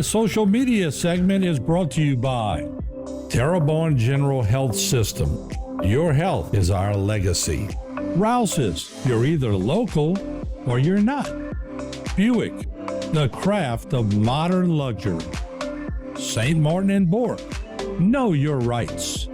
Today's social media segment is brought to you by Terrebonne General Health System. Your health is our legacy. Rouse's, you're either local or you're not. Buick, the craft of modern luxury. St. Martin and Bork, know your rights.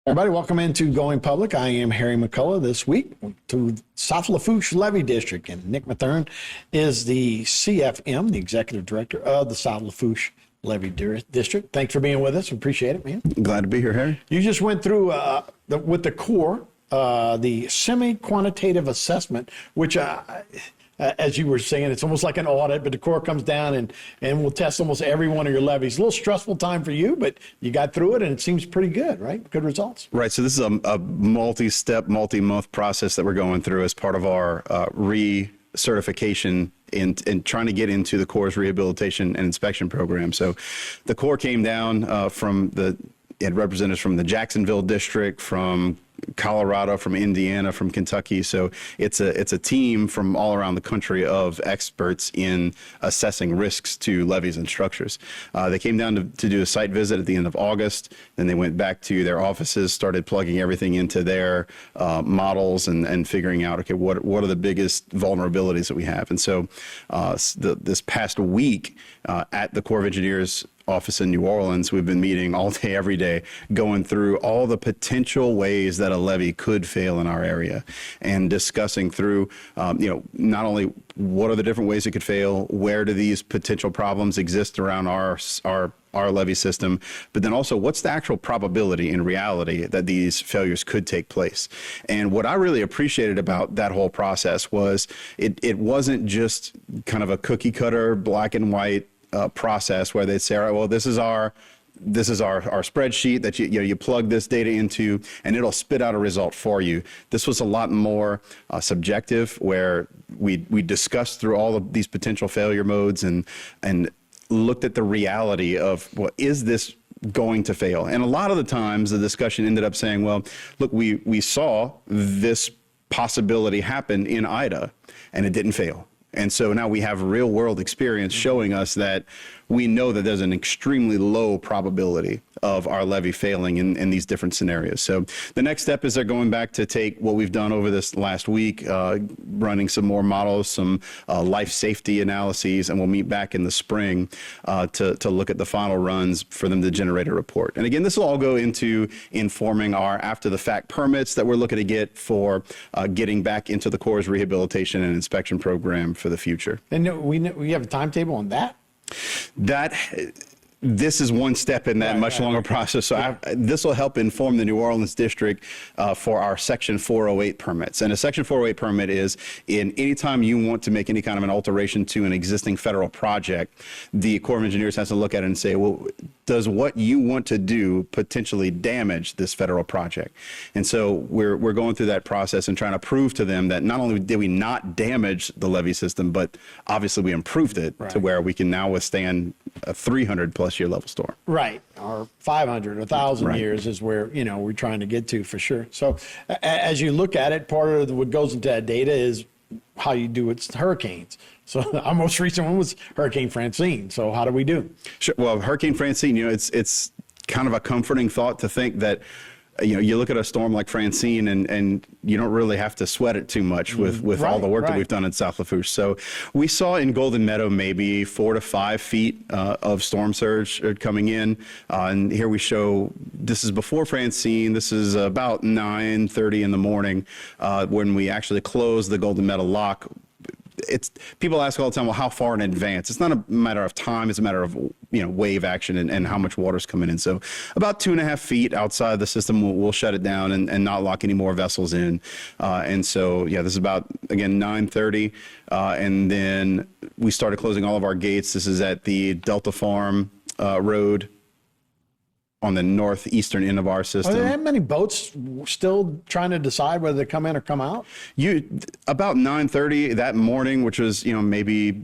Everybody, welcome into Going Public. I am Harry McCulla. This week to South Lafourche Levee District, and Nickurn is the CFM, the Executive Director of the South Lafourche Levee District. Thanks for being with us. Appreciate it, man. Glad to be here, Harry. You just went through with the Corps, the semi-quantitative assessment, which as you were saying, it's almost like an audit, but the Corps comes down and will test almost every one of your levees. A little stressful time for you, but you got through it and it seems pretty good, right? Good results. Right. So this is a multi-step, multi-month process that we're going through as part of our recertification in trying to get into the Corps' rehabilitation and inspection program. So the Corps came down it representatives from the Jacksonville district, from Colorado, from Indiana, from Kentucky. So it's a team from all around the country of experts in assessing risks to levees and structures. They came down to do a site visit at the end of August. Then they went back to their offices, started plugging everything into their models and figuring out, okay, what are the biggest vulnerabilities that we have? And so this past week at the Corps of Engineers office in New Orleans, we've been meeting all day, every day, going through all the potential ways that a levee could fail in our area and discussing through, not only what are the different ways it could fail, where do these potential problems exist around our levee system, but then also what's the actual probability in reality that these failures could take place. And what I really appreciated about that whole process was it wasn't just kind of a cookie cutter, black and white process where they'd say, all right, well, this is our spreadsheet that you plug this data into and it'll spit out a result for you. This was a lot more subjective, where we discussed through all of these potential failure modes and looked at the reality of, well, is this going to fail? And a lot of the times the discussion ended up saying, well, look, we saw this possibility happen in Ida and it didn't fail. And so now we have real world experience showing us that we know that there's an extremely low probability of our levee failing in these different scenarios. So the next step is they're going back to take what we've done over this last week, running some more models, some life safety analyses, and we'll meet back in the spring to look at the final runs for them to generate a report. And again, this will all go into informing our after the fact permits that we're looking to get for getting back into the Corps' rehabilitation and inspection program for the future. And we have a timetable on that? This is one step in that much longer process. So this will help inform the New Orleans district for our Section 408 permits. And a Section 408 permit is any time you want to make any kind of an alteration to an existing federal project, the Corps of Engineers has to look at it and say, well, does what you want to do potentially damage this federal project? And so we're going through that process and trying to prove to them that not only did we not damage the levee system, but obviously we improved it to where we can now withstand a 300+ year level storm. Right. Or 500, 1,000 years is where, we're trying to get to for sure. So as you look at it, part of what goes into that data is how you do with hurricanes. So our most recent one was Hurricane Francine. So how do we do? Sure. Well, Hurricane Francine, it's kind of a comforting thought to think that you look at a storm like Francine and you don't really have to sweat it too much with all the work that we've done in South Lafourche. So we saw in Golden Meadow maybe 4 to 5 feet of storm surge coming in. And here we show, this is before Francine. This is about 9:30 in the morning when we actually closed the Golden Meadow lock. People ask all the time, well, how far in advance? It's not a matter of time, it's a matter of wave action and how much water's coming in. So about 2.5 feet outside the system, we'll shut it down and not lock any more vessels in. And so this is about, again, 9:30, and then we started closing all of our gates. This is at the Delta Farm Road on the northeastern end of our system. Are there that many boats still trying to decide whether to come in or come out? About 9:30 that morning, which was, maybe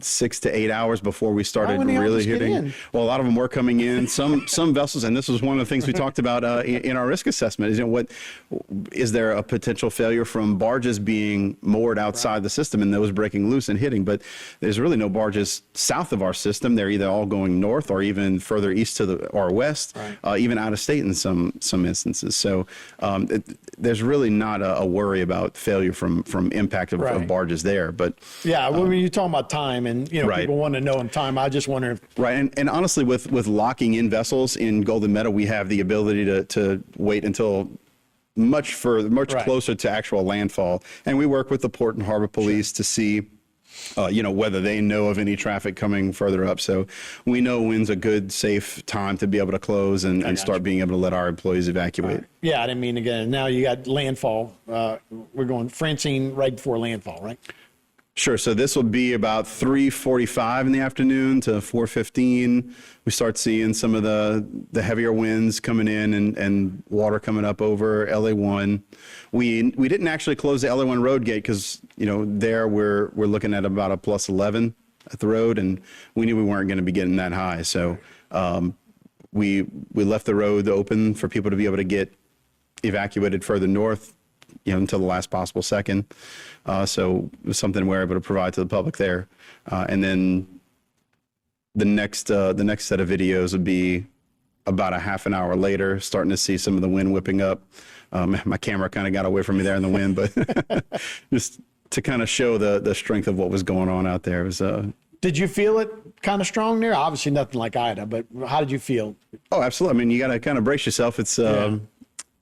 6 to 8 hours before we started really hitting. Well, a lot of them were coming in. Some vessels, and this was one of the things we talked about in our risk assessment. Is what is there a potential failure from barges being moored outside the system and those breaking loose and hitting? But there's really no barges south of our system. They're either all going north or even further east or west, even out of state in some instances. So there's really not a worry about failure from impact of barges there. But yeah, when you're talking about time, and people want to know in time. I just wonder if and honestly, with locking in vessels in Golden Meadow, we have the ability to wait until much closer to actual landfall, and we work with the Port and Harbor Police to see whether they know of any traffic coming further up. So we know when's a good, safe time to be able to close and start being able to let our employees evacuate. Yeah, I didn't mean again. Now you got landfall. We're going Francine right before landfall, right? Sure. So this will be about 3:45 in the afternoon to 4:15. We start seeing some of the heavier winds coming in and water coming up over LA1. We didn't actually close the LA1 road gate because there we're looking at about a +11 at the road, and we knew we weren't going to be getting that high. So we left the road open for people to be able to get evacuated further north, until the last possible second. So it was something we're able to provide to the public there. And then the next set of videos would be about a half an hour later, starting to see some of the wind whipping up. My camera kind of got away from me there in the wind, but just to kind of show the strength of what was going on out there. It was, did you feel it kind of strong there? Obviously nothing like Ida, but how did you feel? Oh, absolutely. I mean, you got to kind of brace yourself. It's,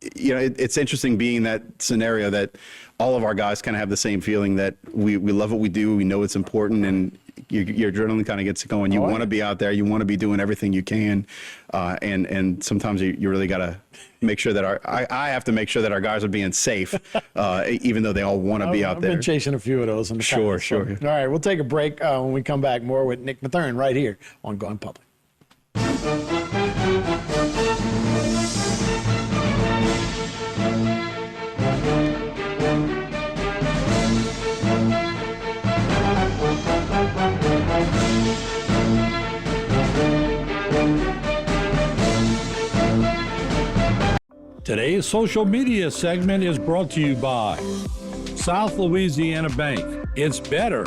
it's interesting being in that scenario that all of our guys kind of have the same feeling that we love what we do. We know it's important, and your adrenaline kind of gets going. You want to be out there. You want to be doing everything you can. And sometimes you really got to make sure that I have to make sure that our guys are being safe, even though they all want to be out there. I've been chasing a few of those in the past. Sure. All right, we'll take a break. When we come back, more with Nickurn right here on Going Public. Today's social media segment is brought to you by South Louisiana Bank. It's better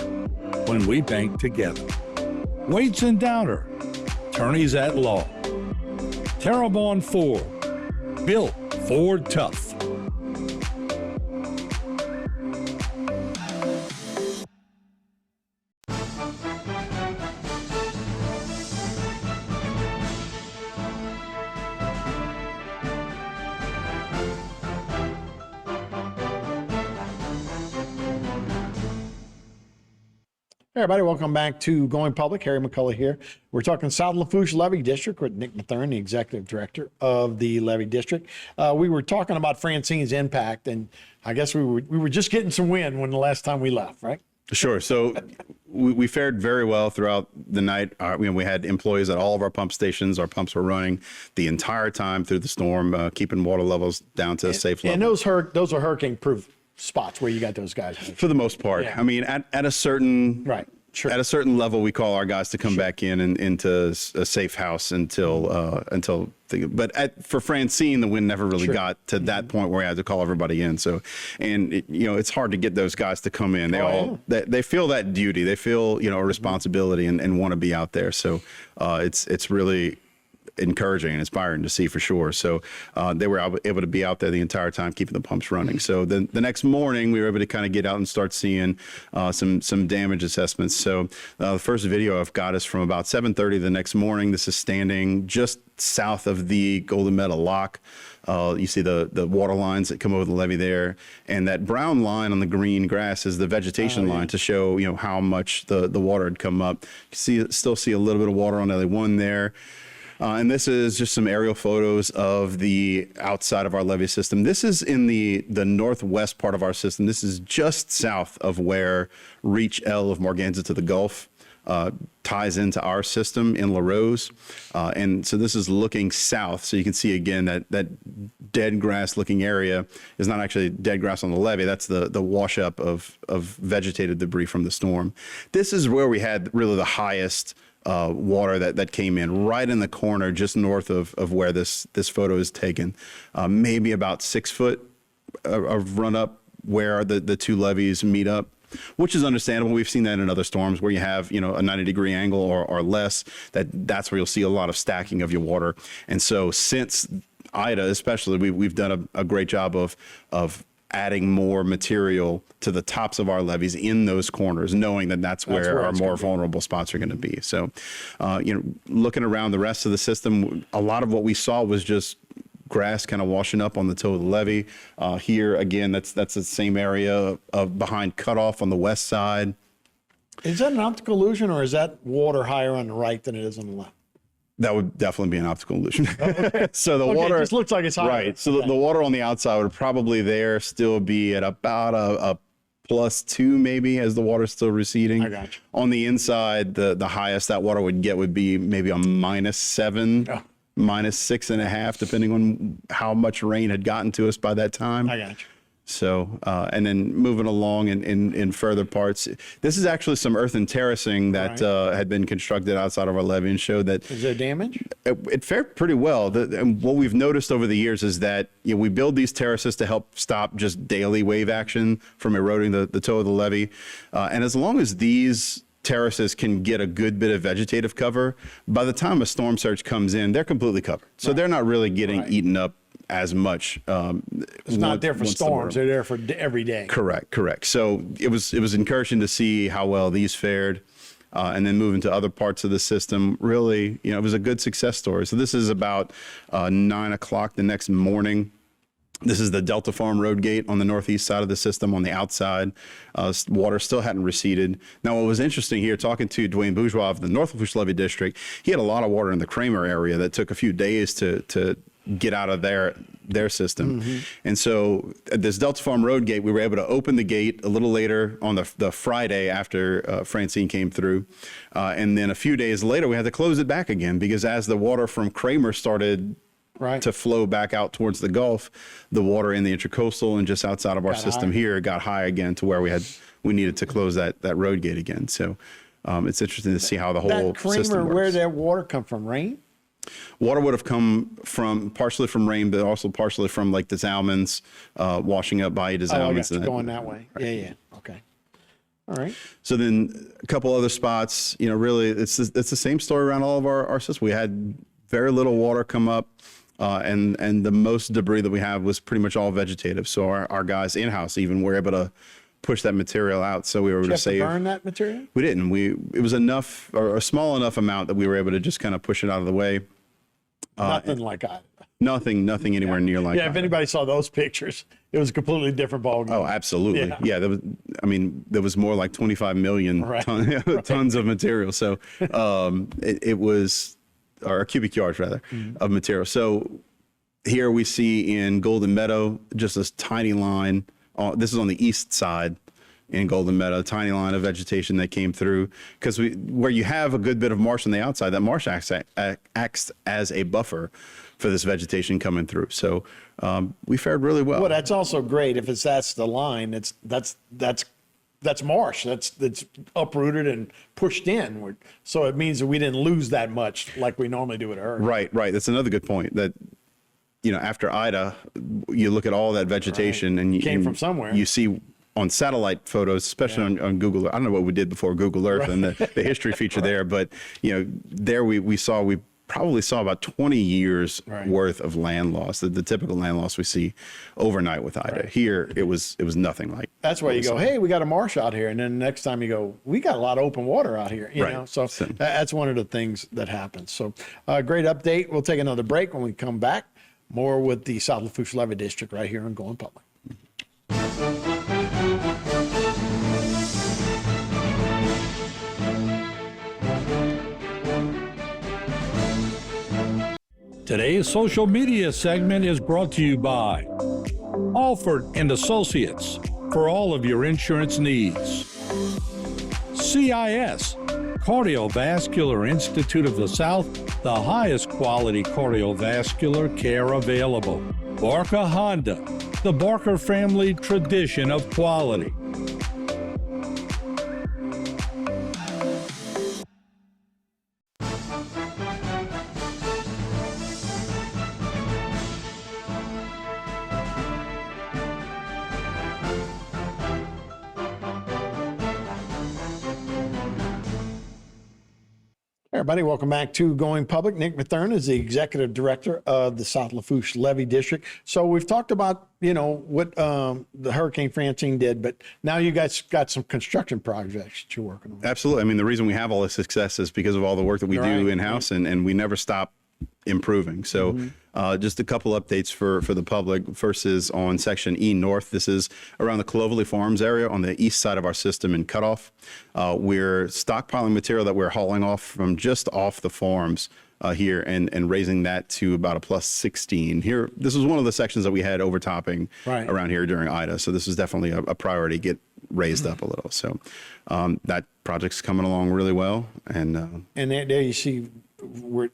when we bank together. Waits and Downer, attorneys at law. Terrebonne Ford, built Ford tough. Hey everybody, welcome back to Going Public. Harry McCulla here. We're talking South Lafourche Levee District with Nickurn, the Executive Director of the Levee District. We were talking about Francine's impact, and I guess we were just getting some wind when the last time we left, right? Sure. So we fared very well throughout the night. We had employees at all of our pump stations. Our pumps were running the entire time through the storm, keeping water levels down to a safe level. And those are hurricane-proof spots where you got those guys. For the most part. Yeah. I mean, at a certain at a certain level, we call our guys to come back in and into a safe house until for Francine, the wind never really got to that point where we had to call everybody in. So, and it's hard to get those guys to come in. They feel that duty. They feel a responsibility and want to be out there. So it's really encouraging and inspiring to see for sure. So they were able to be out there the entire time, keeping the pumps running. So the next morning, we were able to kind of get out and start seeing some damage assessments. So the first video I've got is from about 7:30 the next morning. This is standing just south of the Golden Meadow Lock. You see the water lines that come over the levee there, and that brown line on the green grass is the vegetation line to show how much the water had come up. You still see a little bit of water on LA1 there. And this is just some aerial photos of the outside of our levee system. This is in the northwest part of our system. This is just south of where reach L of Morganza to the Gulf ties into our system in La Rose. And so this is looking south. So you can see again that dead grass looking area is not actually dead grass on the levee. That's the wash up of vegetated debris from the storm. This is where we had really the highest water that came in right in the corner just north of where this photo is taken. Maybe about 6 foot of run up where the two levees meet up, which is understandable. We've seen that in other storms where you have, a 90-degree angle or less, that's where you'll see a lot of stacking of your water. And so since Ida, especially, we've done a great job of adding more material to the tops of our levees in those corners, knowing that's where our more vulnerable spots are going to be. So, looking around the rest of the system, a lot of what we saw was just grass kind of washing up on the toe of the levee. Here, again, that's the same area of behind cutoff on the west side. Is that an optical illusion, or is that water higher on the right than it is on the left? That would definitely be an optical illusion. Okay. So the water just looks like it's higher. Right. So the water on the outside would probably still be at about a +2 maybe as the water's still receding. I got you. On the inside, the highest that water would get would be maybe a -7. Oh. -6.5, depending on how much rain had gotten to us by that time. I got you. So, and then moving along in further parts, this is actually some earthen terracing that had been constructed outside of our levee and showed that. Is there damage? It fared pretty well. And what we've noticed over the years is that we build these terraces to help stop just daily wave action from eroding the toe of the levee. And as long as these terraces can get a good bit of vegetative cover, by the time a storm surge comes in, they're completely covered. So they're not really getting eaten up as much. It's not there for storms. They're there for every day. Correct. So it was encouraging to see how well these fared. And then moving to other parts of the system, really, it was a good success story. So this is about 9 o'clock the next morning. This is the Delta Farm Road Gate on the northeast side of the system on the outside. Water still hadn't receded. Now, what was interesting here, talking to Dwayne Bourgeois of the North Lafourche Levee District, he had a lot of water in the Kramer area that took a few days to get out of their system. Mm-hmm. And so at this Delta Farm Road Gate, we were able to open the gate a little later on the Friday after Francine came through. And then a few days later, we had to close it back again because as the water from Kramer started to flow back out towards the Gulf, the water in the Intracoastal and just outside of our system here got high again to where we needed to close that road gate again. So it's interesting to see how the whole system works. Where did that water come from? Rain? Water would have come partially from rain, but also partially from like the Zalmans, washing up by the Zalmans. Oh, going that way. Right. Yeah. Okay. All right. So then a couple other spots, really it's the same story around all of our systems. We had very little water come up. And the most debris that we have was pretty much all vegetative. So our guys in-house even were able to push that material out. So we were able to save. Did you have to burn that material? We didn't. It was enough, or a small enough amount that we were able to just kind of push it out of the way. Nothing like that. Nothing anywhere near like that. Yeah, if anybody saw those pictures, it was a completely different ballgame. Oh, absolutely. Yeah, there was more like 25 million tons of material. So it was, or cubic yards rather, of material. So here we see in Golden Meadow, just this tiny line. This is on the east side in Golden Meadow, tiny line of vegetation that came through. Because where you have a good bit of marsh on the outside, that marsh acts as a buffer for this vegetation coming through. So we fared really well. Well, that's also great if that's the line. That's marsh. That's uprooted and pushed in. So it means that we didn't lose that much like we normally do with a hurricane. Right. That's another good point. That after Ida, you look at all that vegetation and came from somewhere. You see on satellite photos, especially on Google. I don't know what we did before Google Earth and the history feature there, but there we probably saw about 20 years worth of land loss, the typical land loss we see overnight with Ida. Here, it was nothing like. That's why you go, hey, we got a marsh out here. And then next time you go, we got a lot of open water out here, you know? So that's one of the things that happens. So great update. We'll take another break. When we come back, more with the South Lafourche Levee District right here on Going Public. Today's social media segment is brought to you by Alford and Associates for all of your insurance needs. CIS, Cardiovascular Institute of the South, the highest quality cardiovascular care available. Barker Honda, the Barker family tradition of quality. Everybody, welcome back to Going Public. Nick Nickurn is the executive director of the South Lafourche Levee District. So we've talked about, what the Hurricane Francine did, but now you guys got some construction projects that you're working on. Absolutely. I mean, the reason we have all this success is because of all the work that we do in-house, and we never stop improving. So just a couple updates for the public. First is on section E North. This is around the Clovelly Farms area on the east side of our system in Cutoff. We're stockpiling material that we're hauling off from just off the farms here and raising that to about a plus 16. Here, this was one of the sections that we had overtopping around here during Ida. So this is definitely a priority, get raised up a little. So that project's coming along really well. And there you see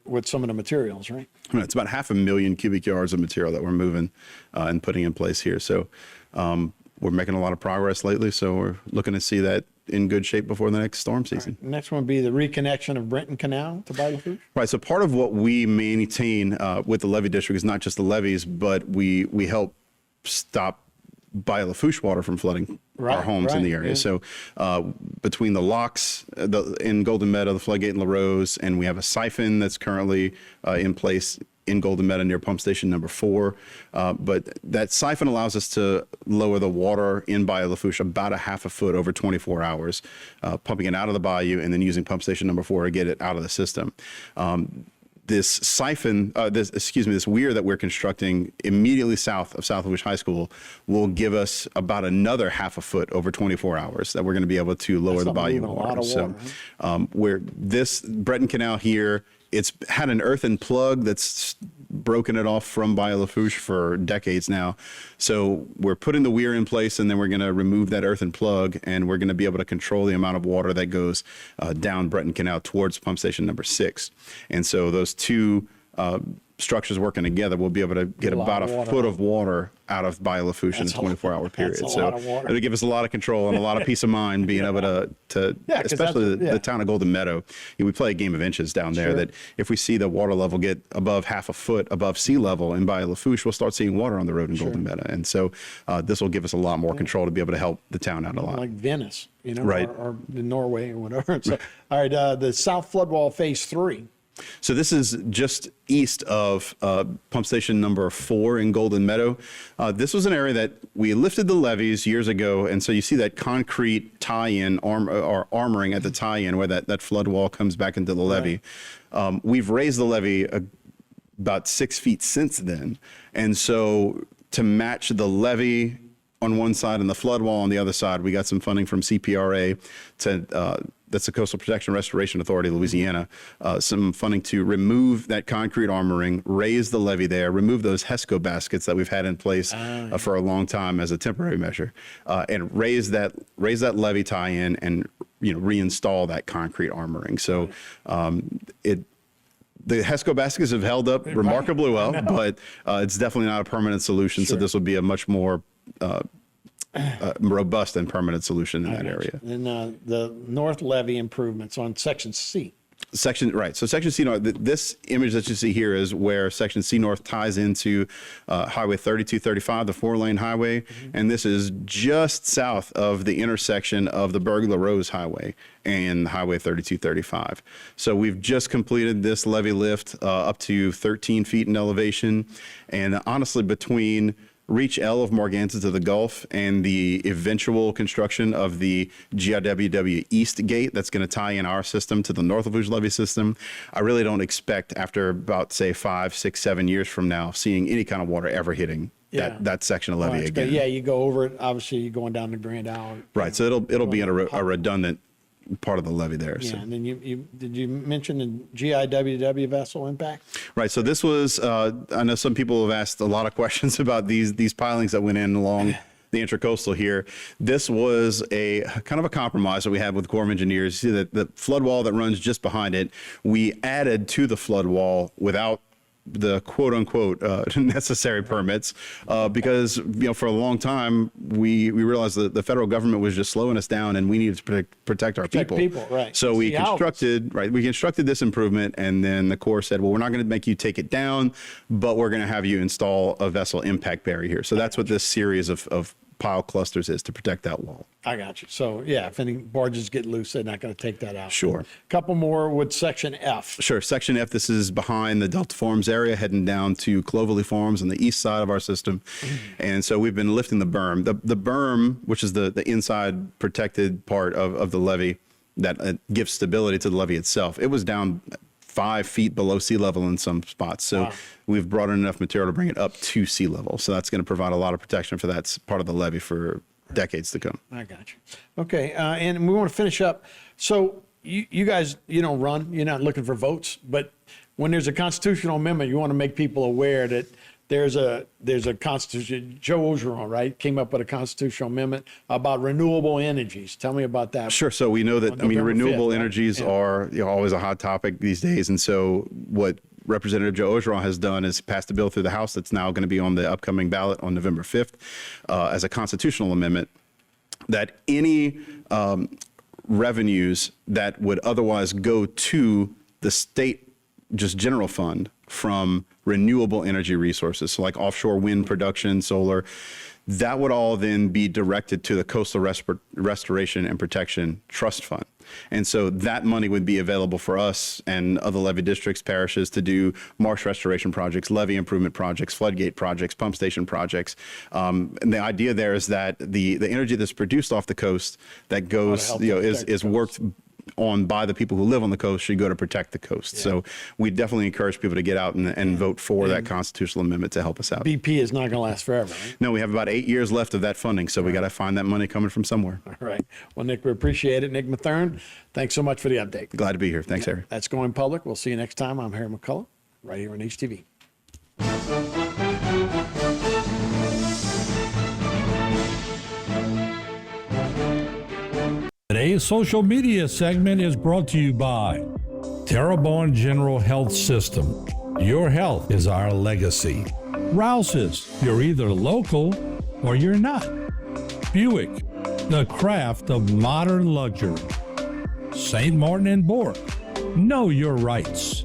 with some of the materials, right? It's about 500,000 cubic yards of material that we're moving and putting in place here. So we're making a lot of progress lately. So we're looking to see that in good shape before the next storm season. Right. Next one would be the reconnection of Brenton Canal to Lafourche. Right. So part of what we maintain with the levee district is not just the levees, but we help stop Lafourche water from flooding our homes in the area. So between the locks in Golden Meadow, the floodgate in La Rose, and we have a siphon that's currently in place in Golden Meadow near pump station number 4. But that siphon allows us to lower the water in Lafourche about a half a foot over 24 hours, pumping it out of the bayou and then using pump station number 4 to get it out of the system. This siphon, this weir that we're constructing immediately south of South Lafourche High School will give us about another half a foot over 24 hours that we're going to be able to lower the bayou water. So where this Brenton Canal here, it's had an earthen plug that's broken it off from Lafourche for decades now. So we're putting the weir in place, and then we're going to remove that earthen plug, and we're going to be able to control the amount of water that goes down Brenton Canal towards pump station number 6. And so those two structures working together, we'll be able to get about a foot of water out of Lafourche in a 24-hour period. So it'll give us a lot of control and a lot of peace of mind being able to especially the town of Golden Meadow. We play a game of inches down there that if we see the water level get above half a foot above sea level in Lafourche, we'll start seeing water on the road in Golden Meadow. And so this will give us a lot more control to be able to help the town out a lot. Like Venice, right. or Norway or whatever. So, all right, the South Floodwall Phase 3. So this is just east of pump station number 4 in Golden Meadow. This was an area that we lifted the levees years ago, and so you see that concrete tie-in or armoring at the tie-in where that flood wall comes back into the levee. We've raised the levee about 6 feet since then, and so to match the levee on one side and the flood wall on the other side, we got some funding from CPRA that's the Coastal Protection Restoration Authority of Louisiana, some funding to remove that concrete armoring, raise the levee there, remove those HESCO baskets that we've had in place for a long time as a temporary measure, and raise that levee tie-in and reinstall that concrete armoring. So the HESCO baskets have held up remarkably well, but it's definitely not a permanent solution. So this will be a much more robust and permanent solution in that area. And the North Levee improvements on Section C. So Section C North, this image that you see here is where Section C North ties into Highway 3235, the 4-lane highway. And this is just south of the intersection of the Berg-La Rose Highway and Highway 3235. So we've just completed this levee lift up to 13 feet in elevation. And honestly, between Reach L of Morganza to the Gulf and the eventual construction of the GWW East Gate that's going to tie in our system to the North Lafourche levee system, I really don't expect after about, say, 5, 6, 7 years from now, seeing any kind of water ever hitting that section of levee again. Yeah, you go over it, obviously you're going down to Grand Isle. Right, so it'll be a redundant part of the levee there. Yeah, so. And then did you mention the GWW Vessel Impact? Right, so this was, I know some people have asked a lot of questions about these pilings that went in along the Intracoastal here. This was a kind of a compromise that we had with the Corps of Engineers. See that the flood wall that runs just behind it, we added to the flood wall without the quote unquote necessary permits because, you know, for a long time we realized that the federal government was just slowing us down and we needed to protect our people. Right. So we constructed this improvement, and then the Corps said, well, we're not going to make you take it down, but we're going to have you install a vessel impact barrier here. So that's what this series of pile clusters is, to protect that wall. I got you. So yeah, if any barges get loose, they're not going to take that out. Sure. Couple more with section F. Sure. Section F, this is behind the Delta Farms area, heading down to Clovelly Farms on the east side of our system. And so we've been lifting the berm. The berm, which is the inside protected part of the levee that gives stability to the levee itself, it was down 5 feet below sea level in some spots. So we've brought in enough material to bring it up to sea level. So that's going to provide a lot of protection for that part of the levee for decades to come. I got you. Okay. And we want to finish up. So you guys, you don't run, you're not looking for votes, but when there's a constitutional amendment, you want to make people aware that there's a constitution. Joe Ogeron, right, came up with a constitutional amendment about renewable energies. Tell me about that. Sure. So we know that, renewable 5th, energies are always a hot topic these days. And so what Representative Joe Ogeron has done is passed a bill through the House that's now going to be on the upcoming ballot on November 5th as a constitutional amendment that any revenues that would otherwise go to the state just general fund from renewable energy resources, so like offshore wind production, solar, that would all then be directed to the Coastal Restoration and Protection Trust Fund. And so that money would be available for us and other levee districts, parishes, to do marsh restoration projects, levee improvement projects, floodgate projects, pump station projects. And the idea there is that the energy that's produced off the coast that goes, is worked on by the people who live on the coast should go to protect the coast. Yeah. So we definitely encourage people to get out and vote for that constitutional amendment to help us out. BP is not going to last forever, right? No, we have about 8 years left of that funding, so we got to find that money coming from somewhere. All right. Well, Nick, we appreciate it. Nick Nickurn, thanks so much for the update. Glad to be here. Thanks, Harry. That's Going Public. We'll see you next time. I'm Harry McCulla, right here on HTV. Today's social media segment is brought to you by Terrebonne General Health System. Your health is our legacy. Rouse's, you're either local or you're not. Buick, the craft of modern luxury. St. Martin and Bourke, know your rights.